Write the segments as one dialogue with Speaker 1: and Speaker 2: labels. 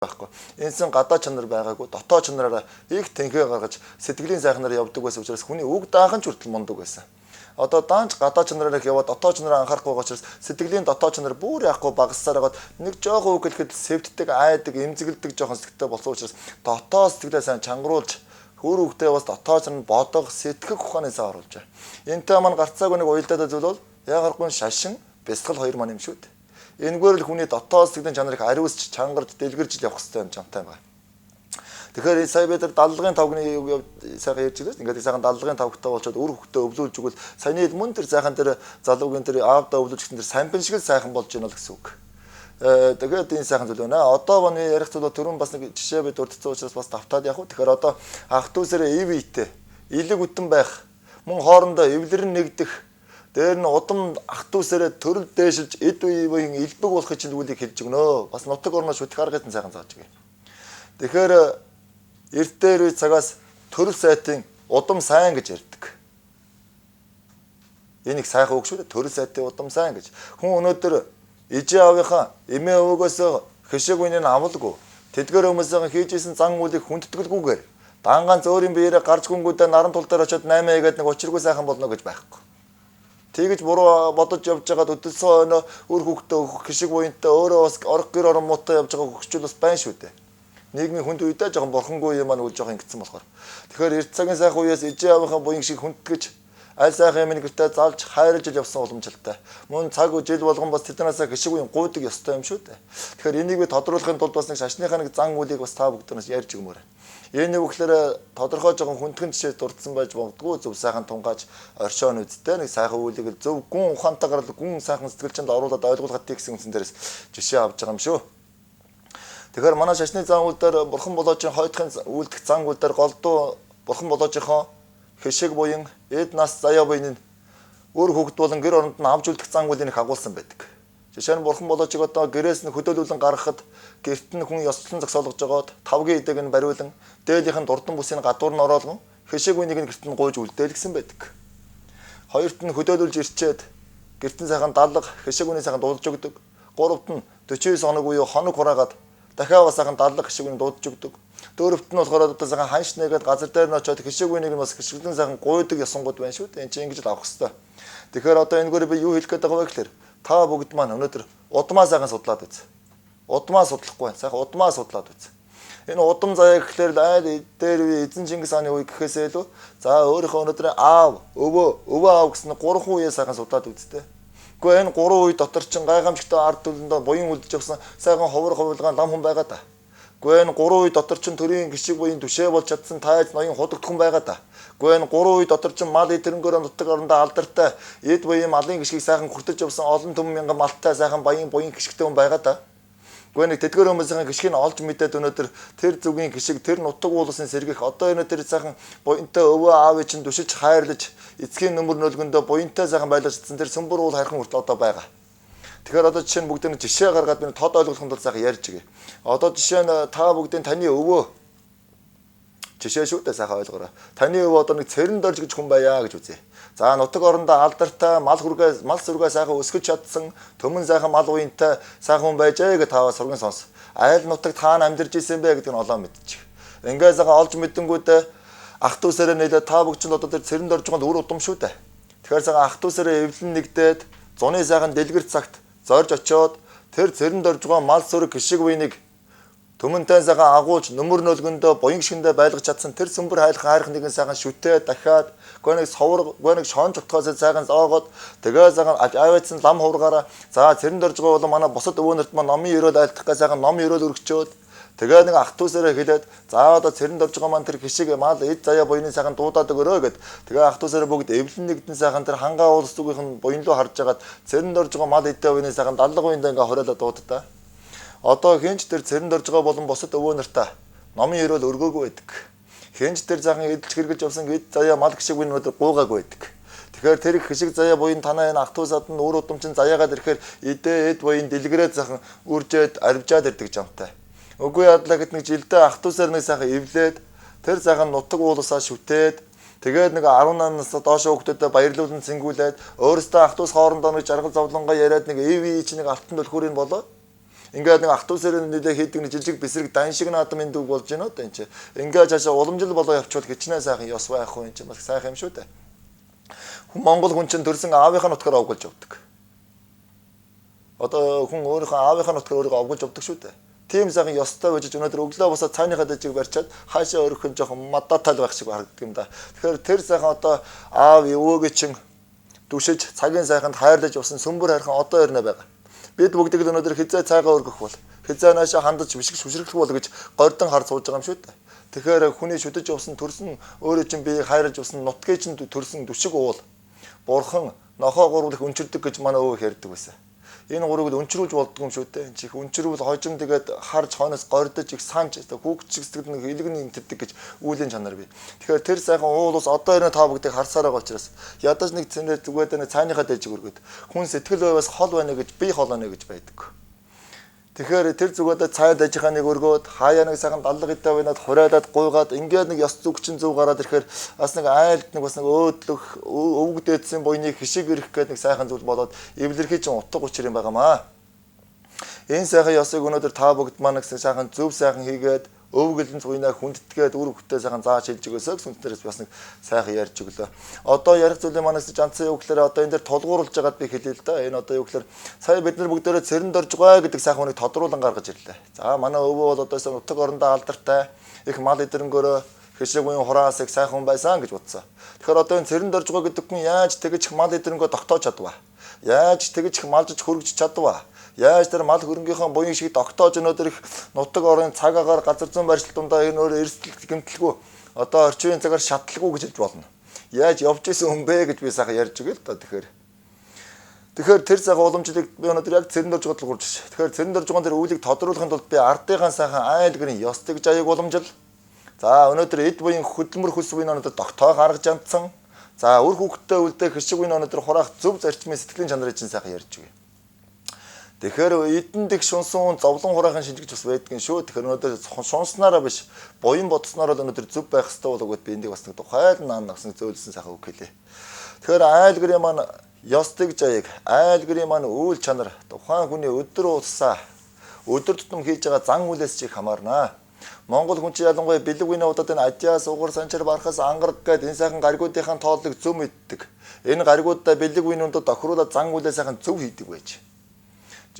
Speaker 1: байхгүй. Энэсэн гадаа чанар байгаагүй дотоод чанараараа их тэнхээ гаргаж сэтгэлийн сайхнаар явдаг байсан учраас хүний үг даах нь ч хүртэл мундаг байсан. Одоо даанч гадаа чанараар их яваад дотоод чанараа анхаарахгүй байгаа учраас сэтгэлийн дотоод чанар бүр яахгүй багассаар хагаад нэг жоохон үг хэлэхэд сэвддэг, айдаг, эмзэгэлдэг жоохон сэтгэлтэй болсон учраас дотоод сэтгэлээ сайн чангруулж хөр үгтэй бас дотоод чанар бодох, сэтгэх ухааны сайн оруулж байгаа. Энтэй маань гарцаагүй нэг уялдаад зүйл бол яагаргүй шашин, бясалгал хоёр маань юм шүү дээ. Энэгээр л хүний дотоод сэтгэлийн чанарыг ариусч чангарч дэлгэрж явах хэрэгтэй юм жантай байна. Тэгэхээр сая бид нар даллагын тавгны сайхан ярьж байгаа. Ингээд сайхан даллагын тавгтай болчоод үр хөвгтөө өвлүүлж өгвөл саяны мөн тэр сайхан тэр залуугийн тэр аавдаа өвлүүлж гэсэн тэр сампин шиг сайхан болж байна л гэсэн үг. Тэгээд энэ сайхан зүйл байна. Одоо баны ярих зүйл төрөн бас нэг жишээ бид урдцсан учраас бас давтаад явах. Тэгэхээр одоо ах дүүсэрээ ив ийтэй илэг үтэн байх мөн хоорондоо эвлэрэн нэгдэх дээр нь удам ах дүүсэрээ төрөл дээшилж эд үеийн элбэг болохыг чинь үлийг хэлж өгнө. Бас нутаг орноо шүтэх аргыг сайхан зааж өгье. Тэгэхээр эрт дээр үе цагаас төрөл сайтын удам сайн гэж ярьдаг. Энийг сайхан үг шүү дээ. Төрөл сайтын удам сайн гэж. Хүн өнөөдөр ижээ аавынхаа эмээ өвгөөс хэшиг үнийг авалгүй. Тэдгээр хүмүүсийн хийжсэн зан үлийг хүндэтгэлгүйгээр дангаан зөөрийн биеэрээ гарч гүнгүүдээ наран тул дээр очиод 8 гээд нэг учиргүй сайхан болно гэж байхгүй. Тэгэж буруу бодож явж байгаад өдөлсөн өнөө үр хөвгтөө хэшиг буянтай өөрөө бас орох гэр орон муутай явж байгаа хөвгчүүл бас байна шүү дээ. Нийгмийн хүнд үедээ жоохон борхонгүй юм маань үл жоохон ингэсэн болохоор. Тэгэхээр эрт цагийн сайхан үеэс ижээ аавынхаа буян шиг хүндэтгэж аль сайхан юм гэртээ залж хайрлж явсан уламжлалтай. Мөн цаг жил болгон бас тэднээс хэшиг үеийн гуйдаг ёстой юм шүү дээ. Тэгэхээр энийг би тодруулахын тулд бас нэг шашныхаа нэг зан үлийг бас та бүгдээс ярьж өгмөр. Энэ үгээр тодорхой жоохон хүндхэн жишээ дурдсан байж болдгоо зөв сайхан тунгааж оршоон үсттэй нэг сайхан үлийг зөв гүн ухаантайгаар гүн сайхан сэтгэлчэнд оруулаад ойлгуулгад гэсэн үндсэн дээрээс жишээ авч байгаа юм шүү. Тэгэхээр манай шашны зан үйл дээр бурхан болоочийн хойдохын үлдэх зан үйл дээр голдуу бурхан болоочийнхоо хэшиг буян эд нас заяа буян өөр хөвгт болон гэр оронд нь авч үлдэх зан үйлийг агуулсан байдаг. Жишээ нь бурхан болоочиг одоо гэрээс нь хөдөөлүүлэн гаргахад гэрт нь хүн ёслон зогсоолгож жагаад тавгийн идэг нь бариулан дээлийнх нь дурдан бүсийн гадуур нь ороолгон хэшиг буйныг нь гэрт нь гуйж үлдээл гэсэн байдаг. Хоёрт нь хөдөөлүүлж ирчээд гэрт нь сайхан далга хэшиг буйны сайхан дуудаж өгдөг. Гуравт нь 49 хоног буюу хоног хураагаад дахиад бас сайхан далга хэшиг буйн дуудаж өгдөг. Дөрөвт нь болохоор одоо сайхан ханш нэгээд газар дээр нь очиод хэшиг буйныг нь бас хэшиглэн сайхан гуйдаг ёсонгууд байна шүү дээ. Энд чинь ингэж л авах хэрэгтэй. Тэгэхээр одоо энэгээр би юу хэлэх гээд байгаа вэ гэхээр та бүгд маань өнөөдөр удмаа сайхан судлаад үз. Удмаа судлахгүй байна. Сайхан удмаа судлаад үз. Энэ удам заяа гэхлээр айл дээр үе эзэн Чингис хааны үе гэхээсээ илүү за өөрийнхөө өнөөдөр аав, өвөө аав гэсэн 3 үеэ сайхан судлаад үзтээ. Гэхдээ энэ 3 үе дотор чин гайхамшигтай ард түмэндээ буян үлдэж явсан сайхан ховор ховлгаан лам хүн байгаа да. Гэхдээ энэ 3 үе дотор чин төрийн гişиг буян түшээ болж чадсан тайз ноён худагдхан байгаа да. Гэхдээ энэ 3 үе дотор чин мал идэрнгөөр нутаг орондоо алдартай эд буян малын гişгийг сайхан хүртэж явсан олон түмэн мянган малтай сайхан буян гişгтэй хүн байгаа да. Гэхдээ нэг тэдгээр хүмүүсийн гişгийг олж мэдээд өнөөдөр тэр зүгийн гişиг тэр нутаг уулсын сэргийх одоо энэ тэр сайхан буянтай өвөө аавыг чинь түшиж хайрлаж эцгийн нөмөр нөлгөндөө буянтай сайхан байлгацсан тэр сүмбэр уул хархан хүртэл одоо байгаа. Тэгэхээр одоо жишээ нь бүгд нэг жишээ гаргаад би тод ойлгохын тулд сайхан ярьж өгье. Одоо жишээ нь та бүгдийн таны өвөө жишээ шүү дээ сайхан ойлгоорой. Таны өвөө одоо нэг цэрэн дорж гэж хүн байя гэж үзье. За нутаг орондоо алдартай мал сүргээ сайхан өсгөж чадсан төмөн сайхан мал уянтай сайхан хүн байжээ гэж таваа сурган сонс. Айл нутагт хаана амьдарч исэн бэ гэдгийг нь олоо мэдчих. Ингээ сайхан олж мэдэнгүүтээ ах дүүсээрээ нэлээд та бүгд ч одоо тэр цэрэн дорж байгаа үр удам шүү дээ. Тэгэхээр сайхан ах дүүсээрээ эвлэн нэгдээд зуны сайхан дэлгэр цагт зорж очиод тэр цэрэн дорж байгаа мал сүрэг гişиг буйныг төмөнтэй сайхан агуулж нөмөр нөлгөндөө буян гişгэндээ байлгаж чадсан тэр сүмбэр хайрах нэгэн сайхан шүтээ дахиад гоныг совор гоныг шоон чогтгоосоо сайхан зоогоод тэгээ сайхан аваадсан лам хургаараа за цэрэн дорж байгаа бол манай бусад өвөнөрт маань номын өрөөл айлтгах гэ сайхан ном өрөөл өргөчөөд тэгээ нэг ах дүүсээрээ хэлээд за одоо цэрэн дорж байгаа маань тэр гişиг мал эд заяа буйны сайхан дуудаад өгөрөө гэд тэгээ ах дүүсээрээ бүгд эвлэн нэгдэн сайхан тэр хангаа уулс зүгийнх нь буян руу харж агаад цэрэн дорж байгаа мал эдээ буйны сайхан даллага буйндаа ингээ хориолоо дуудаа. Одоо хинч тэр цэрэн дорж байгаа болон босод өвөө нартаа номын өрөөл өргөөгүй байдаг. Хинч тэр заахан эдэлж хэрглэж явсан эд заяа мал гişиг буйн өнөдөр гуугаагүй байдаг. Тэгэхээр тэр их гişиг заяа буйн танаа энэ ах дүүсад нь өөр удамчин заяагаад ирэхээр эдээ эд буйн дэлгэрээд заахан үржээд арвжаад ирдэг жамтай. Үгүй ядлаа гэд нэг жилдээ ах дүүсаар нэг сайхан эвлээд тэр заахан нутаг уулсаа шүтээд тэгээд нэг 18-наас доош хүүхдүүдэд баярлуулан цэнгүүлээд өөрөөсөө ах дүүс хоорондоо нэг жаргал зовлонгоо яриад нэг ив чи нэг алтан төлхөрийн болоо. Ингээд нэг ах トゥ усэрэн нэлээ хийдэг нэг жижиг бэсрэг дан шиг наадам энэ дүүг болж байна уу энэ чи. Ингээд цаашаа уламжлал болоо явчвал хичнээн сайхан ёс байх уу энэ чи бас сайхан юм шүү дээ. Монгол хүн чинь төрсэн аавынхаа нутгаар овголж явдаг. Одоо хүн өөрийнхөө аавынхаа нутгаар өөрийгөө овголж явдаг шүү дээ. Тийм сайхан ёстой байж өнөөдөр өглөө босоод цааныхаа дэжиг барьчаад хаашаа өргөх нь жоохон мадатал байх шиг харагддаг юм да. Тэгэхээр тэр сайхан одоо аав өвөөгөө чин дүшиж цагийн сайханд хайрлаж явсан сүмбэр хайрхан одоо ирнэ байгаа. Бид бүгд л өнөөдөр хизээ цайгаа өргөх бол хизээ наашаа хандаж бишг шүшрэх бол гэж гордон хар сууж байгаа юм шүү дээ. Тэгэхээр хүний шүтэж явсан төрсөн өөрөө чинь биеийг хайрлаж явсан нутгийн чинь төрсөн дүшиг уул бурхан нохоо гурвлах өнчирдэг гэж манай өвөө ярьдаг байсан. Энэ гурыг л өнчрүүлж болдгоо юм шүү дээ. Чих өнчрүүл хожим тэгээд харж хойноос гордож их санч хүүхчиг сэтгэл нэг илгэн имтдэг гэж үүлийн чанар бий. Тэгэхээр тэр сайхан уул ус одоо ирнэ та бүгдийг харсаар байгаа учраас ядаж нэг цэнэ зүгээд нэг цааныхаа дэжиг өргөд хүн сэтгэл байвас хол байна гэж би хол байна гэж байдаг. Тэгэхээр тэр зүгээд цай дажихаа нэг өргөөд хаяа нэг сайхан даллаг идэ байнад хураадад гуйгаад ингээд нэг ёс зүгчин зүг гараад ирэхээр бас нэг айлд нэг бас нэг өөдлөх өвгдөөдсөн буйныг хишиг ирэх гээд нэг сайхан зүйл болоод эвлэрхий чинь утга учир юм байгаамаа. Энэ сайхан ёсыг өнөөдөр та бүгд маань нэг сайхан зөв сайхан хийгээд өвгөлн цуйнаа хүндэтгээд үр хөвгтөө сайхан зааж хэлж өгөөсөө сүнснэрээс бас нэг сайхан ярьж өглөө. Одоо ярих зүйлээ манаас жанцсан юу гэхээр одоо энэ дээр тулгуурлаж байгаад би хэлээ л да. Энэ одоо юу гэхээр сая бид нар бүгдээрээ цэрэнд орж байгаа гэдэг сайхан хүнийг тодруулан гаргаж ирлээ. За манай өвөө бол одоосоо нутаг орондоо алдартай их мал эдрэнгөөрөө хэшиг үеийн хураасыг сайхан байсан гэж бодсон. Тэгэхээр одоо энэ цэрэнд орж байгаа гэдэг хүн яаж тэгэж мал эдрэнгөө тогтоож чадваа? Яаж тэгэж малжиж хөргөж чадваа? Яаж тэр мал хөрөнгийнхөө буян шиг тогтоож өнөөдөр их нутаг орны цаг агаар газар зүйн барилт дундаа энэ өөр эрсдэл гэмтэлгүй одоо орчин үеийн цагаар шатлалгүй гэж хэлж болно. Яаж явж исэн хүн бэ гэж би сайхан ярьж өгье л да. Тэгэхээр тэр сайхан уламжлалыг би өнөөдөр яг цэрэнд орж байгаа тул гурж. Тэгэхээр цэрэнд орж байгаа тэр үлийг тодруулахын тулд би ардынхаа сайхан айл гэрийн ёс тэгж аяг уламжил. За өнөөдөр эд буян хөдөлмөр хөлс буян өнөөдөр тогтоо гаргаж амтсан. За үр хүүхдтэй үлдэх хэшиг буян өнөөдөр хураах зөв зарчмын сэтгэлийн чанарыг чинь сайхан ярьж өгье. Тэгэхээр эдэнд их шунсан зовлон хураахын шинжигч бас байдгийн шүү. Тэгэхээр өнөөдөр шунснараа биш буян бодсноор л өнөөдөр зөв байх хэрэгтэй болоод би эндийг бас нэг тухайл наан нагсан зөөлсөн сайхан үг хэлээ. Тэгэхээр айл гэрийн маань ёстыг жаяг, айл гэрийн маань үйл чанар тухайн хүний өдөр уусаа өдөр тутам хийж байгаа зан үйлээс ч их хамаарна. Монгол хүн чинь ялангуяа бэлэг үеийн удаад энэ адиас угар санчаар барахаас ангараг гэдэг энэ сайхан гаригуудынхаа тооллыг зөв мэддэг. Энэ гаригуудаа бэлэг үеийн удаад охируулаад зан үйлээ сайхан зөв хийдэг байж.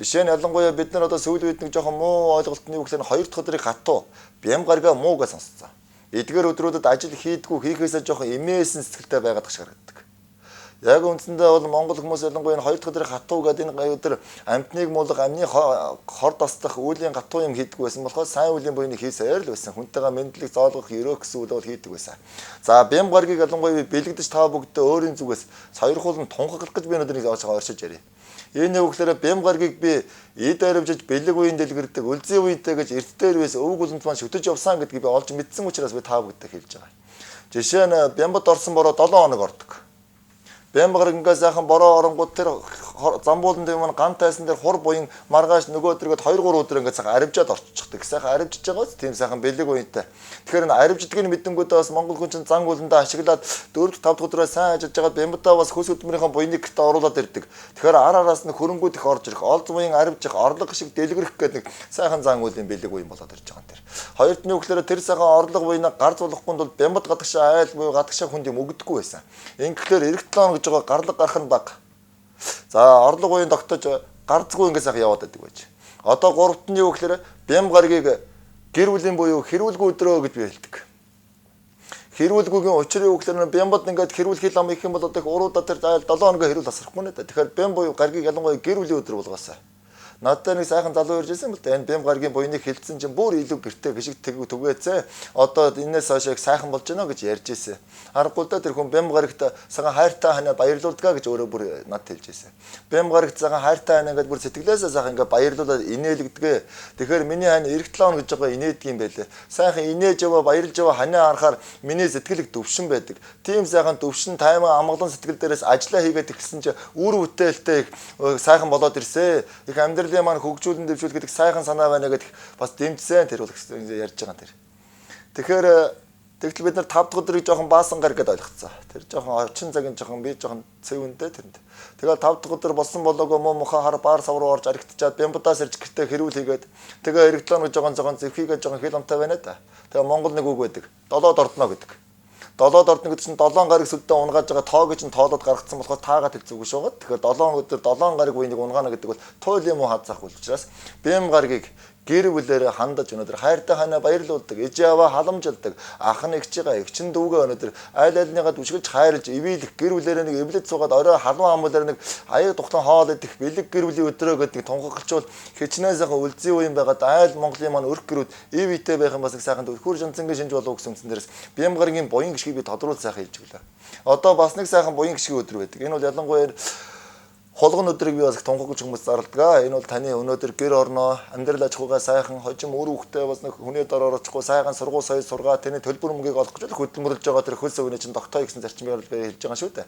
Speaker 1: Жишээ нь ялангуяа бид нар одоо сүүлийн үед нэг жоохон муу ойлголтны үг л хоёр дахь өдрийг хатуу бям гаргаа муу гэж сонсцсон. Эдгээр өдрүүдэд ажил хийдгүү хийхээсээ жоохон эмээсэн сэтгэлтэй байгаад шиг харагддаг. Яг үндсэндээ бол монгол хүмүүс ялангуяа энэ хоёр дахь өдрийг хатуу гэдэг энэ өдөр амьтныг муулах амны хор тасдах үеийн гатуу юм хийдгүү байсан болохоор сайн үеийн буйныг хийсээр л байсан. Хүнтэйгээ мэдлэг зоолгох өрөөх гэсэн үйл бол хийдэг байсан. За бям гаргийг ялангуяа бэлэгдэж та бүгдээ өөрийн зүгээс сойрхуулан тунхаглах гэж би өнөөдөр оршиж ярив. Энэ үгээр бям гаргийг би эд аривжиж бэлэг үеийн дэлгэрдэг үлзий үедээ гэж эрт дээр байс өвөг үлэмт маань шүтэж явсан гэдгийг би олж мэдсэн учраас би та бүгдэд хэлж байгаа. Жишээ нь бямбад орсон бороо 7 хоног ордог. Бям гаргингаа сайхан бороо оронгууд тэр замбуулан дээр маань ган тайсан дээр хур буян маргааш нөгөө өдрөгөд 2-3 өдөр ингээд сайхан аривжаад орчихдаг. Сайхан аривжиж байгаас тийм сайхан бэлэг үедээ. Тэгэхээр энэ аривждгийг мэдэнгүүтээ бас монгол хүн чинь зан ууландаа ашиглаад 4-5 дахь өдрөө сайн ажиллаж байгаа бямбадаа бас хөлс хөдөлмөрийнхөө буйныг гэртээ оруулаад ирдэг. Тэгэхээр араас нь хөрөнгүүд их орж ирэх, олз буян аривжих, орлого шиг дэлгэрэх гэдэг нэг сайхан зан уулийн бэлэг үеийн болоод ирж байгаа юм тэр. Хоёрт нь үгээр тэр сайхан орлого буйнаа гарц болохгүй бол бямбад гадагшаа айл буюу гадагшаа хүнд юм өгдөггүй байсан. Ингэхлээр эх 7 хоног гэж байгаа гарлаг гарах нь баг. За орлого буян тогтож гарцгүй ингэ сайхан яваад байдаг байж. Одоо гуравт нь юу гэхээр бям гаргийг гэр бүлийн буюу хэрүүлгүй өдрөө гэж би хэлдэг. Хэрүүлгүйгийн учир юу гэхээр бямбад ингээд хэрүүлхий лам их юм бол одоо уруудаа тэр 7 хоног хэрүүл тасрахгүй нэ. Тэгэхээр бям буюу гаргийг ялангуяа гэр бүлийн өдөр болгоосаа. Надад нэг сайхан залуу ирж байсан бол энэ бям гаргийн буйныг хилцсэн чинь бүр илүү гэртээ гიშг түгээцээ. Одоо энэс хойш сайхан болж байна гэж ярьж ирсэн. Аргагүй л да тэр хүн бям гарагт цагаан хайртай ханаа баярлуулдгаа гэж өөрөө бүр надад хэлж ирсэн. Бям гарагт цагаан хайртай ханаа гэдэг бүр сэтгэлээсээ сайхан ингээ баярлуулаад инээлгдэгэ. Тэгэхээр миний хань эх 7 хоног гэж байгаа инээдэг юм байлээ. Сайхан инээж яваа баярлж яваа ханаа харахаар миний сэтгэл их төвшин байдаг. Тийм сайхан төвшин таймаа амгалан сэтгэл дээрээс ажиллаа хийгээд ихсэн чинь үр бүтээлтэй сайхан болоод ирсэн. Их амьдрал маань хөгжүүлэн дэвшүүл гэдэг сайхан санаа байна гэдэг бас дэмжсэн тэр бол ярьж байгаа тэр. Тэгэхээр Тэгтэл бид нар 5 дахь өдрийг жоохон баасан гар гэдээ ойлгоцсон. Тэр жоохон орчин цагийн жоохон би жоохон цэвэндээ тэрэнд. Тэгээд 5 дахь өдөр болсон болоогүй муухай хар баар сав руу орж аригтчаад бямбудаас ирж гэртээ хэрүүл хийгээд тэгээ эргэлдэн жоохон зэвхийгээ жоохон хил амтай байна да. Тэгээ Монгол нэг үг байдаг. Долоод ордно гэдэг. Долоод ордно гэдэг чинь 7 гарыг сүлдээ унгааж байгаа тоог чинь тоолоод гаргацсан болохоор таагаад хэлцүүг шуугаад. Тэгэхээр 7 өдөр 7 гарыг буйныг унгаана гэдэг бол туйл юм уу хазаах учраас бям гаргийг гэр бүлээрээ хандаж өнөөдөр хайртай ханаа баярлуулдаг, ээж аваа халамжилдаг, ах нь эгчээгээ, эгчин дүүгээ өнөөдөр айл айлныгаа дүшгэлж хайрлж, ивэлэх гэр бүлээрээ нэг эвлэж суугаад орой халуун амуулаар нэг аяг тухтан хоол идэх бэлэг гэр бүлийн өдрөө гэдэг тунхаглчвал хичнээн сайхан үлзий үеийн байгаад айл Монголын маань өрх гэрүүд ив итэй байх юм бас их сайхан төрхөр жанцангийн шинж болов гэсэн үндсэн дээрээс бям гаргийн буян гიშгийг би тодруулж сайхан хэлж өглөө. Одоо бас нэг сайхан буян гიშгийн өдөр байдаг. Энэ бол ялангуяа холгон өдрийг би бас тунхаглаж хүмүүс зарладаг. Энэ бол таны өнөөдөр гэр орноо амьдрал аж ахуйгаа сайхан хожим үр хөвгтэй бас нэг хүний дор орохгүй сайхан сургууль соёл сургаа таны төлбөр мөнгийг олох гэж хөдөлмөрлөж байгаа тэр хөлс өвний чинь тогтоо гэсэн зарчмаар хэлж байгаа шүү дээ.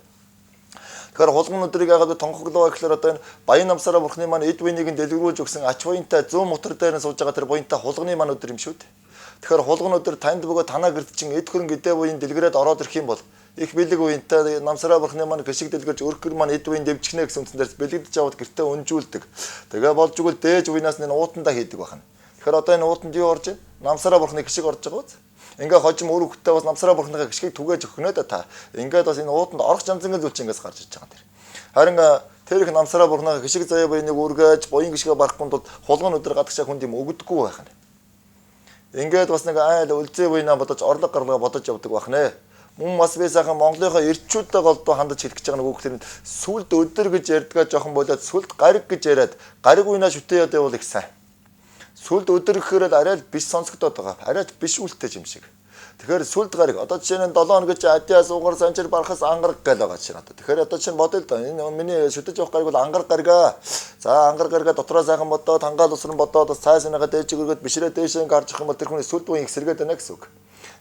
Speaker 1: Тэгэхээр холгон өдрийг яагаад тунхаглаа гэхээр одоо энэ баян намсараа бурхны маань эд буйныг дэлгэрүүлж өгсөн ач буянтай 100 мотор дээр нь сууж байгаа тэр буянтай холгоны маань өдөр юм шүү дээ. Тэгэхээр холгон өдөр танд бөгөө танаа гэрд чинь эд хөрөнгө эдээ буян дэлгэрээд ороод ирэх юм бол их бэлэг үеинтэй намсараа бурхны маань гişиг дэлгэрж өргөр маань эд үеийн дэвчгнэ гэсэн үндсэн дээрс бэлэгдэж аваад гэртээ өнжүүлдэг. Тэгээ болж игэл дээж үеинаас энэ уутандаа хийдэг байна. Тэгэхээр одоо энэ уутанд юу орж байна? Намсараа бурхны гişиг орж байгаа үз. Ингээ хожим өөр хөвгтэй бас намсараа бурхныхаа гişгийг түгээж өгнө да та. Ингээд бас энэ уутанд орох жанцангийн зүйл чинь ингээс гарч иж байгаа тэр. Харин тэр их намсараа бурхныхаа гişиг заяа буйныг үргээж буян гişгээ барахгүй тул холгон өдөр гадагшаа хүнд юм өгдөггүй байх нь. Ингээд бас нэг айл үлзээ буйнаа бодож орлого гарлага бодож явдаг байх нэ. Мөн бас би сайхан Монголынхаа эрчүүдтэй голдуу хандаж хэлэх гэж байгаа нэг үг тэр сүлд өдөр гэж ярьдгаа жоохон болоод сүлд гариг гэж яриад гариг уйнаа шүтээ яд явал их сайн. Сүлд өдөр гэхээр л арай л биш сонсогдоод байгаа. Арай ч биш үлтэй юм шиг. Тэгэхээр сүлд гариг одоо жишээ нь 7 хоног гэж адиас угаар санчир барахаас ангараг гал байгаа чинь одоо. Тэгэхээр одоо чинь бодъё л да. Энэ миний шүтэж явах гариг бол ангараг гарига. За ангараг гарига дотроо сайхан бодоод хангаал усран бодоод цай санаага дээж өгөөд бишрээ дээшээ гарч ирэх юм бол тэр хүний сүлд буян их сэргээд байна гэсэн үг.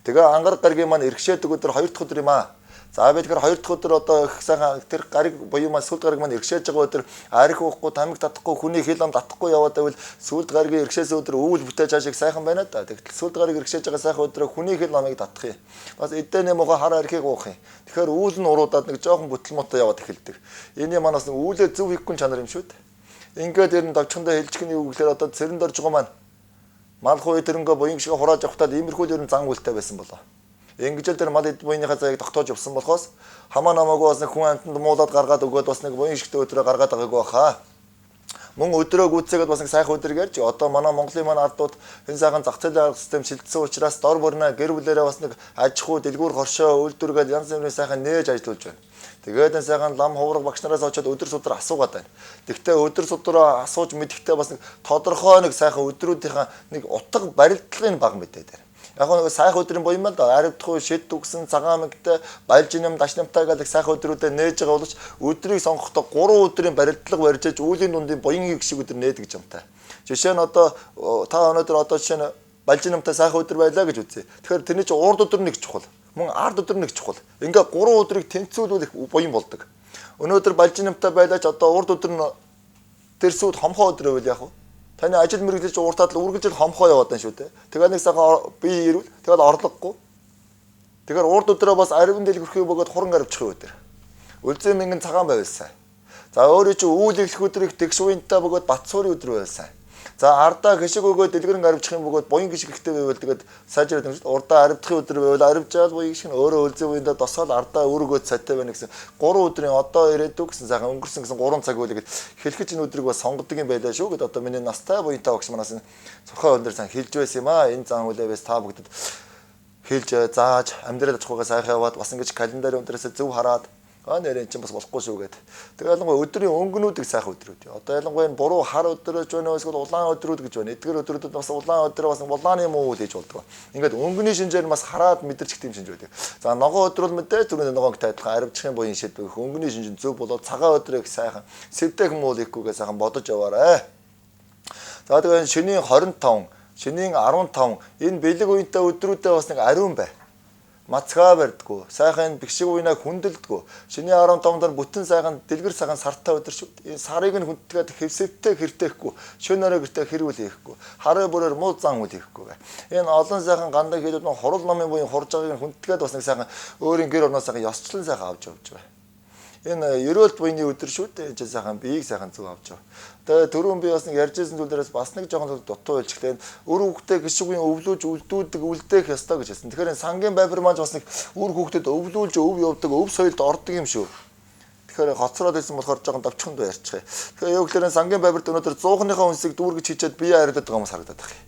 Speaker 1: Тэгээ ангараг гаригийн маань иргэшээдэг өдөр 2 дахь өдөр юм аа. За би тэгэхээр 2 дахь өдөр одоо их сайхан тэр гариг буюу маань сүлд гариг маань иргэшээж байгаа өдөр арих уухгүй, тамиг татахгүй, хүний хил ам татахгүй яваад байвал сүлд гаригийн иргэшээс өдөр өвөл бүтээж аашиг сайхан байна да. Тэгтэл сүлд гариг иргэшээж байгаа сайхан өдрөө хүний хил амыг татах юм. Бас эдэнэ мохоо хар архийг уух юм. Тэгэхээр өвөл нь уруудаад нэг жоохон бүтлмөтөө яваад эхэлдэг. Энэ манаас нэг өвлөө зөв хийхгүй чанар юм шүү дээ. Ингээд ер нь давчхандаа хэлчих нь юу гэхээр одоо цэрэнд орж байгаа маань малхуу эдрэнгөө буян гişгээ хурааж авахтаа иймэрхүү л ер нь зан үйлтэй байсан болоо. Ингэж л тэр мал эд буйныхаа зайг тогтоож явсан болохоос хамаа намаагүй бас нэг хүн амтанд муулаад гаргаад өгөөд бас нэг буян гişгтэй өдрөө гаргаад байгаагүй баха. Мөн өдрөө гүцээгээд бас нэг сайхан өдөр гэрж одоо манай Монголын маань ардууд энэ сайхан зах зээлийн арга систем шилжсэн учраас дор бүрнээ гэр бүлэрээ бас нэг аж ахуй дэлгүүр хоршоо үйлдвэргээд янз бүрийн сайхан нээж ажиллаж байна. Тэгээд энэ сайхан лам хувраг багш нараас очиод өдөр судар асуугаад байна. Тэгвэл өдөр судраа асууж мэдэхдээ бас нэг тодорхой нэг сайхан өдрүүдийн нэг утга барилдлын баг мэдээд байна. Яг нэг сайхан өдрийн буян мал да аривдах шид дүгсэн цагаан мэгтэй байлж юм даш намтай гэдэг сайхан өдрүүдэд нээж байгаа боловч өдрийг сонгохдоо 3 өдрийн барилдлага барьж аж үүлийн дундын буян гişиг өдөр нээдэг гэж юмтай. Жишээ нь одоо та өнөөдөр одоо жишээ нь байлж намтай сайхан өдөр байлаа гэж үзье. Тэгэхээр тэрний чинь урд өдөр нэг чухал. Мөн ард өдөр нэг чухал. Ингээ 3 өдрийг тэнцвүүлүүлэх буян болдог. Өнөөдөр балжин намтай байлаач одоо урд өдөр нь тэрсүүд хомхоо өдөр байвал яах вэ? Таны ажил мэргэжлж ууртаад л үргэлжил хомхоо яваад байна шүү дээ. Тэгээ нэг сайхан би ирвэл тэгэл орлогогүй. Тэгэхээр урд өдрөө бас аривын дэлгэрхий бөгөөд хуран гарвчих өдөр. Үлзий мянган цагаан байвалсан. За өөрөө чи үүл эхлэх өдрийг тэгш уянтай бөгөөд бат суурийн өдөр байвалсан. За ардаа гişиг өгөөд дэлгэрэн аривчих юм бөгөөд буян гişиг ихтэй байвал тэгээд сайжраад юм шүү. Урдаа аривдахын өдөр байвал аривжаад буян гişиг нь өөрөө үлзий уяндаа досоод ардаа өргөөд цайтай байна гэсэн 3 өдрийн одоо ирээдүг гэсэн сайхан өнгөрсөн гэсэн 3 цаг байлаа гэд хэлэхэд энэ өдрийг бас сонгодог юм байлаа шүү гэд одоо миний настай буянтай багш манаас энэ цорхой өндөр сан хэлж байсан юм аа. Энэ зан үлээ бас та бүгдэд хэлж зааж амьдрал аж ахуйгаа сайхан яваад бас ингэж календар өндрөөсөө зөв хараад нэрэн чинь бас болохгүй шүү гэд. Тэгээ ялангуяа өдрийн өнгөнүүдийг сайхан өдрүүд. Одоо ялангуяа энэ буруу хар өдрөж байна эсвэл улаан өдрүүд гэж байна. Эдгээр өдрүүдэд бас улаан өдрөө бас улааны юм уу гэж болдог. Ингээд өнгөний шинжээр бас хараад мэдэрч их тийм шинж байдаг. За ногоон өдөр бол мэдээ түрүүний ногоонтой адилхан аривчих юм буян шид байх. Өнгөний шинж зөв болоод цагаан өдрийг сайхан сэвдэх муу ихгүйгээ сайхан бодож яваарай. За тэгээ шөнийн 25, шөнийн 15 энэ бэлэг уянтай өдрүүдэд бас нэг ариун бай. мацгаа барьдгүй, сайхан бэгшиг уйнаа хүндэлдэггүй. Шиний 15 дор бүтэн сайхан дэлгэр сайхан сартай өдөр шүү. Энэ сарыг нь хүндэтгээд хэвсэвтэй хэртэхгүй, шөнөөрөө гэртээ хэрүүл хийхгүй, хараа бүрээр муу зан үл хийхгүй. Энэ олон сайхан гандаа хийдүүд нь хурал номын буян хурж байгааг нь хүндэтгээд бас нэг сайхан өөрийн гэр орноос сайхан ёсчлон сайхан авч явж байна. Энэ ерөөлт буйны өдөр шүү дээ. Энд сайхан биеийг сайхан зүг авч яваа. Тэгээ түрүүн би бас нэг ярьжсэн зүйлээрээс бас нэг жоохон дутуу хэлчихлээ. Өр хүүхдээ гişиг буян өвлүүлж үлдүүлдэг үлдээх ёстой гэж хэлсэн. Тэгэхээр энэ сангийн байбар маань бас нэг өр хүүхдэд өвлүүлж өв явдаг, өв соёлд ордог юм шүү. Тэгэхээр хоцроод байсан болохоор жоохон давчханд ярьчих. Тэгэхээр юу гэхээр сангийн байбарт өнөөдөр 100-ныхаа үнсийг дүүргэж хийчихэд бие ариулдаг хүмүүс харагдаад байна.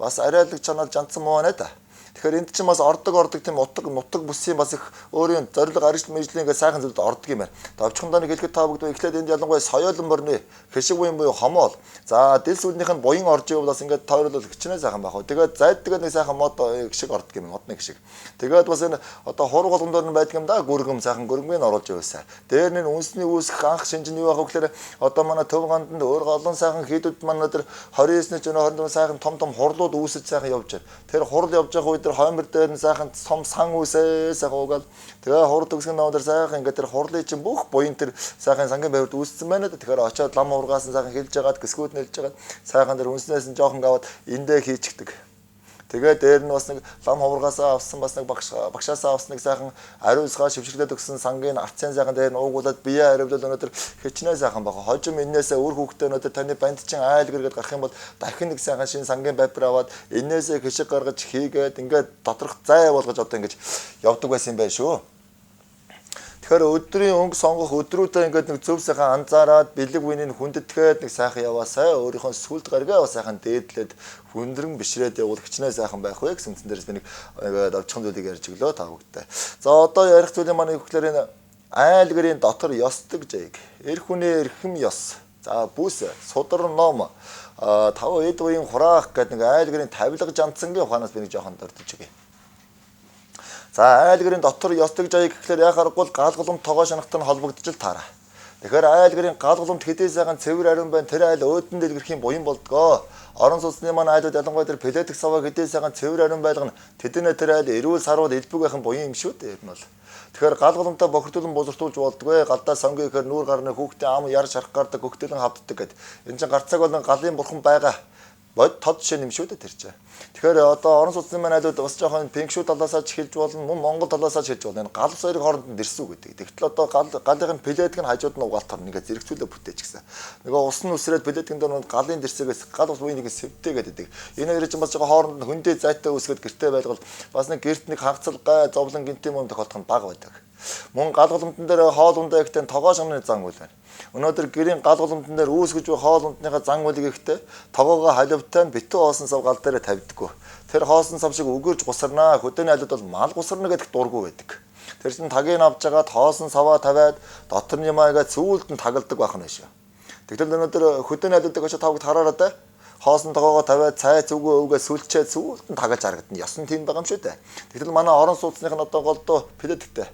Speaker 1: Бас ариалаг чанал жантсан муу байна да. Тэгэхээр энд чинь бас ордог тийм утга нутаг бүсийн бас их өөрийн зориг арилж мэжлийн ингээ сайхан зүйлд ордог юм байна. Товчхондоо нэг хэлэхэд та бүгд эхлээд энд ялангуяа соёолон борны хэшиг буян буюу хомоол. За дэл сүлнийх нь буян орж ивэл бас ингээ тойруулал хичнээн сайхан байх уу. Тэгээд зайддаг нэг сайхан мод гişиг ордог юм модны гişиг. Тэгээд бас энэ одоо хург болгон дээр нь байдаг юм да гүргэм сайхан гүргмийг оруулж яваасаа. Дээр нь үнсний үүсэх анх шинжин юу байх вэ гэхээр одоо манай төв ганданд өөр олон сайхан хийдүүд манай өдөр 29-ны ч 24 сайхан том хурлууд үүсэж сайхан явж байна. Тэр хурл явж байгаа үед хоймор дээр нь сайхан том сан үсээ сайхан угаал тэгээ хурд төгсгөн навдар сайхан ингээд тэр хурлын чинь бүх буян тэр сайхан сангийн байвард үүссэн байна. Тэгэхээр очоод лам ургаас нь сайхан хэлж агаад гисгүүд нэлж агаад сайхан тэр үнснээс нь жоохон гаваад эндээ хийчихдэг. Тэгээ дээр нь бас нэг лам хургаасаа авсан бас нэг багшаасаа авсан нэг сайхан ариусгаа шившгэлээд өгсөн сангийн арцын сайхан дээр нь уугуулад бие аривлал өнөөдөр хичнээн сайхан баг. Хожим энээсээ үр хүүхдээ өнөөдөр таны бандчин айл гэргээд гарах юм бол дахин нэг сайхан шинэ сангийн байбар аваад энээсээ хишиг гаргаж хийгээд ингээд доторх зай болгож одоо ингэж явдаг байсан юм байна шүү. Тэгэхээр өдрийн өнгө сонгох өдрүүдээ ингээд нэг зөв сайхан анзаараад бэлэг үеийг хүндэтгээд нэг сайхан яваасаа өөрийнхөө сүлд гаргаа бас сайхан дээдлээд хүндрэн бишрээд явуул хичнээн сайхан байх вэ гэсэн үндсэн дээрээс би нэг давчхан зүйлийг ярьж өглөө та бүгдээ. За одоо ярих зүйлийн маань ихлээр энэ айл гэрийн дотор ёсдог жийг. Эр хүний эрхэм ёс. За бүс судар ном тав эд буян хураах гэдэг нэг айл гэрийн тавилга жамцангийн ухаанаас би нэг жоохон дурдж өгье. За айл гэрийн дотор ёсдог жаяг гэхлээр яхааргүй гаалгалам тогоо шанахтай холбогдож л таараа. Тэгэхээр айл гэрийн гаалгаламт хэдий сайхан цэвэр ариун байна тэр айл өөдөн дэлгэрхийн буян болдгоо. Орон сууцны маань айлууд ялангуяа тэр плетик саваа хэдий сайхан цэвэр ариун байлгана. Тэднээ тэр айл эрүүл сарвал элбэг байхын буян юм шүү дээ. Ер нь бол. Тэгэхээр гаалгаламтаа бохирдуулан бузартуулж болдгоо. Галдаа сонгоо ихээр нүүр гарны хүүхдээ ам яр шарах гардаг хөгтөлөн хавддаг гэд. Энэ чинь гарцааг болон галын бурхан байгаа. Бод тод жишээ юм шүү дээ тэр чинь. Тэгэхээр одоо орон сууцны маань айлууд бас жоохон пенкшүү талаасаа ч хэлж болно, мөн Монгол талаасаа ч хэлж болно. Энэ гал соёрын хооронд нь дэрсүү гэдэг. Тэгтэл одоо галын плетик нь хажууд нь угаалт орно ингээ зэрэгцүүлээ бүтээч гэсэн. Нөгөө ус нь үсрээд плетикэн дээр нь галын дэрсэгээс гал ус буйныг сэвтэй гэдэг. Энэ хоёр чинь бас жоохон хооронд нь хөндөө зайтай үсгээд гэртээ байлгал бас нэг гэрт нэг хагцал гай зовлон гинтийн юм тохиолдох нь бага байдаг. Мөн галгаламтан дээр хоол ундаа ихтэй тогоо шамны зан үйл байна. Өнөөдөр гэрийн галгаламтан дээр үүсгэж буй хоол ундныхаа зан үйлийг ихтэй тогоогоо халивтай битүү хоосон сав гал дээр тавьдаггүй. Тэр хоосон сав шиг өгөрж гусарнаа. Хөдөөний айлууд бол мал гусарна гэдэг дургүй байдаг. Тэр чинь тагийг авч жагаад хоосон саваа тавиад дотор нь ямаагаа цүүлд нь тагалдаг байх нь шүү. Тэгтэл өнөөдөр хөдөөний айлуудыг очиж тавгад хараараа да. Хоосон тогоогоо тавиад цай зүгөө өвгөө сүлчээ цүүлд нь тагалж харагдана. Ёсон тийм байгаа юм шүү дээ. Тэгтэл манай орон сууцных нь одоо голдоо плетиктэй.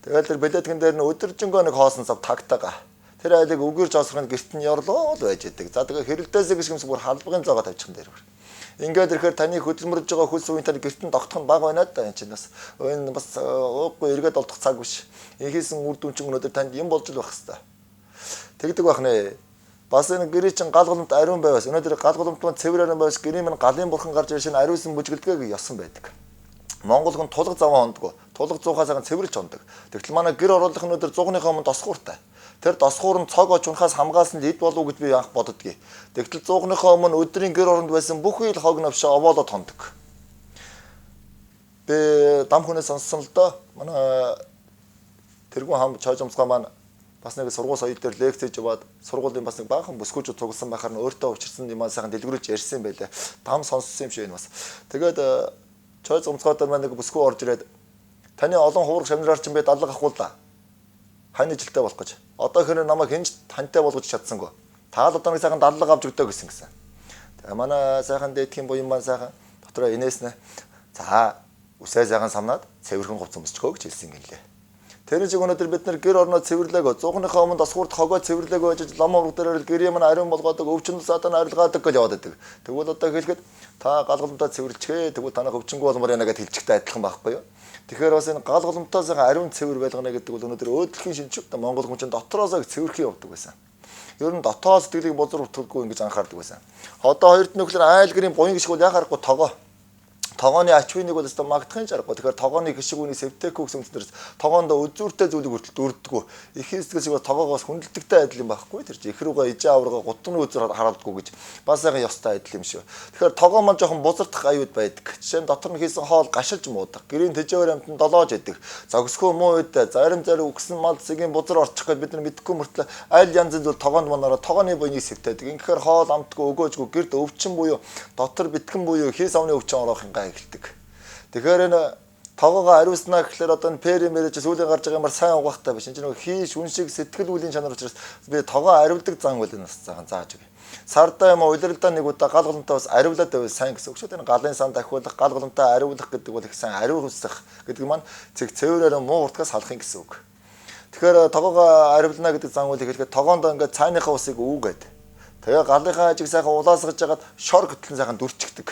Speaker 1: Тэгэл тэр плетикэн дээр нь өдөржингөө нэг хоосон сав тагтаага. Тэр айлыг өгөрж осрохын гэрт нь ёрлоо л байж идэг. За тэгээ хэрэлдээсээ гисгэмс бүр халбагын зоогоо тавьчихсан дээр. Ингээд ирэхээр таны хөдөлмөрж байгаа хөлс үеийн тань гэрт нь тогтох нь бага байна да энэ чинь бас энэ бас ууггүй эргээд олдох цаг биш. Инхийсэн үр дүн чинь өнөөдөр танд юм болж л байх хэвээр. Тэгдэг байх нэ. Бас энэ гэрийн чинь галгаламт ариун байвас. Өнөөдөр галгаламт маань цэвэр ариун байвас гэрийн маань галын бурхан гарч ирсэн ариусан бүжгэлдээг ёсон байдаг. Монгол хүн тулга заваа хондгоо. Тулга зуухаа сайхан цэвэрлж хондог. Тэгтэл манай гэр оролцох нь өнөөдөр 100-ныхаа өмнө досхууртай. Тэр досхуур нь цог очунхаас хамгаалсан л эд болов уу гэж би анх боддгийг. Тэгтэл 100-ныхаа өмнө өдрийн гэр оронд байсан бүх үйл хог навшаа овоолоод хондог. Би дам хүнээс сонссон л доо. Манай тэргүүн хам чойжомсгоо маань бас нэг сургууль соёл дээр лекц хийж яваад сургуулийн бас нэг баахан бүсгүүчүүд цугласан байхаар нь өөртөө учирсан юм сайхан дэлгэрүүлж ярьсан байлаа. Дам сонссон юм шиг энэ бас. Тэгээд чойжомсгоо маань нэг бүсгүй орж ирээд таны олон хуурах шавнараар чинь би далга авахгүй л да. Хань жилтэй болох гэж. Одоо хэрэг намайг хинж тантай болгож чадсангүй. Таал одоо нэг сайхан даллага авч өгдөө гэсэн. Тэгээ манай сайхан дээдхийн буян маань сайхан дотроо инээснэ. За үсээ сайхан самнаад цэвэрхэн говцсон босчгоо гэж хэлсэн юм лээ. Тэр шиг өнөөдөр бид нар гэр орноо цэвэрлээгөө 100-ныхаа өмнө дасгуурт хогоо цэвэрлээгөө гэж лам ураг дээр гэрээ маань ариун болгоодог өвчин садан арилгаадаг гэж яваад байдаг. Тэгвэл одоо хэлэхэд Та гал голомтоо цэвэрлэчгээ тэгвэл танах өвчнгөө болмоор яана гэж хэлчихтэй адилхан байхгүй юу? Тэгэхээр бас энэ гал голомтоос ариун цэвэр байлгана гэдэг бол өнөөдөр өөдлөхийн шинжтэй Монгол хүн чинь дотроосоо цэвэрхэн явдаг байсан. Ер нь дотоод сэтгэлийг бозор утгадаггүй ингэж анхаардаг байсан. Одоо хоёрт нь нөхлөр айл гэрийн буян гişг бол яхаарахгүй тогооны ач хүнийг бол өстой магадахын чаргагүй. Тэгэхээр тогооны гişг үний севтэкүү гэсэн үгнээс тогоондоо үзүүртэй зүйлийг хүртэл дурддаггүй. Их хэсгээс бас тогоогоос хүндэлтэгтэй адил юм байхгүй тэр чинь. Их рүүгээ ижээ аварга гутны үзээр хараадаггүй гэж бас сайхан ёстой адил юм шүү. Тэгэхээр тогоо маань жоохон бузардах аюуд байдаг. Жишээ нь дотор нь хийсэн хоол гашилж муудаг. Гэрийн тэжээвэр амтнд долоож идэг. Зогсгүй муу үед зарим үгсэн мал цэгийн бузар орчих гэж бид нар мэдэхгүй мөртлөө аль янзын зүйл тогоонд манаараа тогооны буйныг севтээдэг. Ингэхээр хоол амтгүй өгөөжгүй гэрд өвчин буюу дотор битгэн буюу хийс авны өвчин ороох юм эхэлдэг. Тэгэхээр энэ тогоогоо ариуснаа гэхлээр одоо энэ перимэрэж сүүлийн гарч байгаа юмар сайн угаахтай биш. Энэ хийж үншиг сэтгэл үлийн чанар учраас би тогоо ариулдаг зан үйл нь бас цаахан зааж өгье. Сардаа юм удирдалтаа нэг удаа гал голомтоо бас ариулаад байвал сайн гэсэн үг шүү. Энэ галын сан дахиулах, гал голомтоо ариулах гэдэг бол их сайн ариусгах гэдэг маань цэврээр муу уртгаас халахын гэсэн үг. Тэгэхээр тогоогоо ариулна гэдэг зан үйлийг хэлэхэд тогоондоо ингээд цааныхаа усыг үүгээд тэгээ галынхаа ажиг сайхан улаасгаж жагаад шор гэтлэн сайхан дүрчигдэг.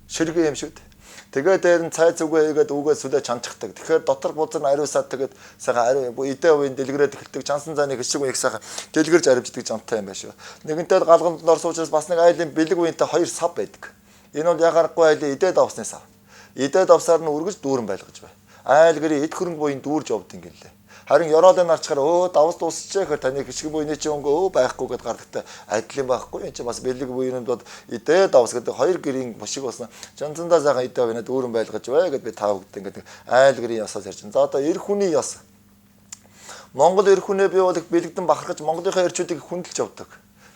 Speaker 1: Ширгээ юм шүү дээ. Тэгээ дээр нь цай зүгээ хийгээд үгээ сүлээ чанчдаг. Тэгэхээр дотор бузар нь ариусаад тэгээд сайхан идэ үеийн дэлгэрээд эхэлдэг. Чансан зааны гişг үеийг сайхан дэлгэрж аривждаг жантай юм байна шүү. Нэгэнтэй галгамд орсон учраас бас нэг айлын бэлэг үеийнтэй хоёр сав байдаг. Энэ бол ягарахгүй айлын идэ давсны сав. Идэ давсаар нь үргэж дүүрэн байлгаж бай. Айл гэрийн эд хөрөнгө буйн дүүрж явд юм гэлээ. Харин ёроолын нарчхаар давс дуусчихээ гэхээр таны гişг буйны чи өнгөө байхгүй гэд гардагтай адил юм байхгүй. Энд чи бас бэлэг буйнууд бод идэ давс гэдэг хоёр гэрийн бушиг болсон. Жанцандаа сайхан идэ байна дүүрэн байлгаж бай гэд би таавагд ингээд айл гэрийн ёсоос ярьж. За одоо эр хүний ёс. Монгол эр хүнээ би бол их бэлэгдэн бахархаж Монголынхаа эрчүүдийг хүндэлж явдаг.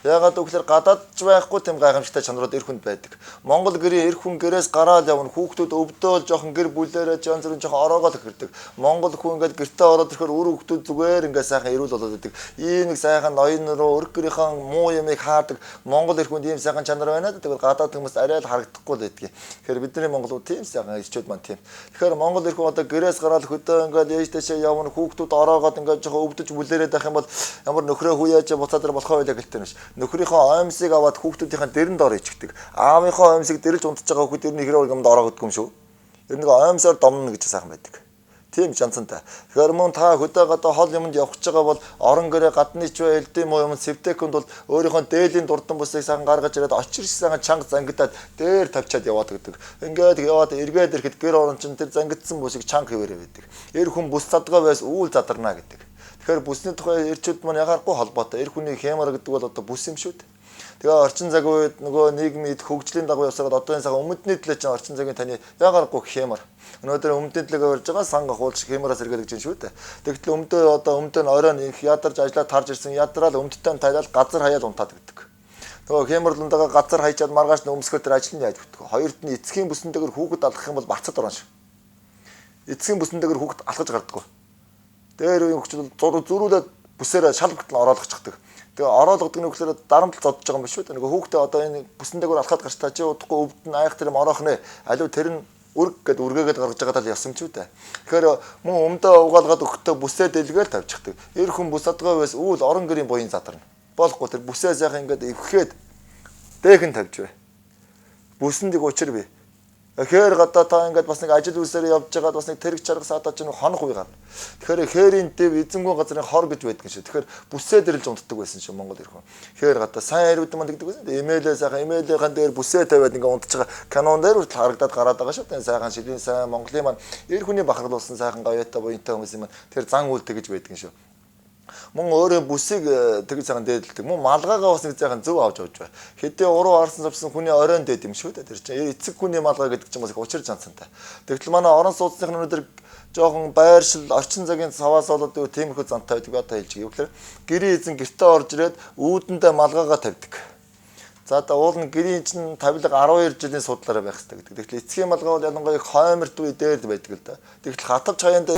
Speaker 1: Яагаад гэвэл гадаадч байхгүй тийм гайхамшигтай чанарууд эр хүнд байдаг. Монгол гэрийн эр хүн гэрээс гараад явна. Хүүхдүүд өвдөөл жоохон гэр бүлээрээ янз бүрийн жоохон ороогоод ирдэг. Монгол хүн ингээд гэртээ ороод ирэхээр үр хүүхдүүд зүгээр ингээд сайхан эрүүл болоод идэг. Ийм нэг сайхан ноён руу өрг гэрийнхэн муу юмыг хаадаг. Монгол эр хүнд ийм сайхан чанар байна. Тэгвэл гадаад хүмүүс арай л харагдахгүй л байдгийг. Тэгэхээр бидний монголууд тийм сайхан ирчүүд маань тийм. Тэгэхээр монгол эр хүн одоо гэрээс гараад хөдөө ингээд ээж дэшээ явна. Хүүхдүүд ороогоод ингээд жоохон өвдөж бүлээрээд байх юм бол ямар нөхрөө хүү яаж буцаад ир болох байлаа гэлтэй нь. Нөхрийнхөө оймсыг аваад хүүхдүүдийн дэрэнд ороо ичдэг. Аавынхоо оймсыг дэрэлж унтж байгаа хүүхэд ер нь ихрээ юмд ороогддог юм шүү. Ер нь оймсоор домно гэж сайхан байдаг. Тийм жанцантай. Тэгэхээр мөн та хөдөө гадаа хол юмд явж байгаа бол орон гэрээ гадны ч бай элдэм юм севтэкөнд бол өөрийнхөө дээлийн дурдан бусыг сайхан гаргаж ирээд очирч сайхан чанга зангидаад дээр тавьчаад яваад гэдэг. Ингээд яваад эргээд ирэхэд гэр орон чин тэр зангидсан бусыг чанга хэвээрээ байдаг. Эр хүн бус задгаа байс үүл задарна гэдэг. Тэгэхээр бүсний тухай эрчүүд маань яхаарахгүй холбоотой. Эр хүний хямар гэдэг бол одоо бүс юм шүү дээ. Тэгээ орчин цаг үед нөгөө нийгмийн хөгжлийн дагуу явсараад одоогийн цаг өмнөдний төлөө чинь орчин цагийн таны яхаарахгүй хямар. Өнөөдөр өмнөдний төлөө явж байгаа санга хуулж хямараас эргээд гэж шүү дээ. Тэгтэл өмнөдөө нь оройн их ядарч ажиллаад тарж ирсэн ядраал өмдтэй тайлал газар хаяад унтаад гэдэг. Нөгөө хямарландагаа газар хайчаад маргааш нь өмсгөл тэр ажил нь яаж бүтэх вэ? Хоёрт нь эцгийн бүсэнтэйгээр хүүхэд алах юм бол барцад орно шүү. Эцгийн бүсэнтэйгээр хүүхэд алхаж гардаг. Дээр үеийн хүчтэй зөрүүлээд бүсээр шал бүтэн ороолгочихдаг. Тэгээ ороолгодог нь гэхээр дарамт зодж байгаа юм биш үү? Нөгөө хүүхдээ одоо энэ бүсэнтэйгээр алхаад гарч та чи удахгүй өвд нь айх тэр юм ороох нэ. Аливаа тэр нь үрг гэд үргээгээд гаргаж байгаа тал ясам ч үү дээ. Тэгэхээр мөн өмдөө угаалгаад өгтөө бүсээ дэлгээл тавьчихдаг. Эр хүн бүс адгаа байс үүл орон гэрийн буян задарна. Болохгүй тэр бүсээ сайхан ингээд эвхэхэд дээхэн тавьж бай. Бүсэндийг учир бий. Тэгэхээр гадаа та ингээд бас нэг ажил үйлсээр явж байгаад бас нэг тэрэг чарга саадаа чинь хонох үе гарна. Тэгэхээр хээрийн дэв эзэнгүй газрын хор гэж байдаг шүү. Тэгэхээр бүсээ дэрэлж унтдаг байсан шүү Монгол эр хүн. Тэгэхээр гадаа сайн хариуд манд гэдэг байсан. Имэйлээ сайхан имэйлийнхэн дээр бүсээ тавиад ингээд унтж байгаа канон дээр хүртэл харагдаад гараад байгаа шүү. Сайхан шилийн сайн Монголын маань эр хүний бахархуулсан сайхан гоётой буянтай хүмүүс юм. Тэр зан үйлтэй гэж байдаг шүү. Мөн өөрөө бүсийг тэг цагаан дээдэлдэг. Мөн малгайгаа бас нэг цагаан зөв авч явж бай. Хэдий уруу арсан завсан хүний оройн дээд юм шүү дээ. Тэр чинь эцэг хүний малгай гэдэг чинь бас их учир жанцантай. Тэгтэл манай орон сууцных нь өнөөдөр жоохон байршил орчин цагийн саваас болоод тиймэрхүү зантай байдаг. Би одоо хэлж байгаа. Гэвчлэр гэрийн эзэн гэртээ орж ирээд үүдэндээ малгайгаа тавьдаг. За одоо уул нь гэрийн чинь тавилга 12 жилийн судлаараа байх хэрэгтэй гэдэг. Тэгтэл эцгийн малгай бол ялангуяа хойморт үе дээр байдаг л да. Тэгтэл хатавч хаяанд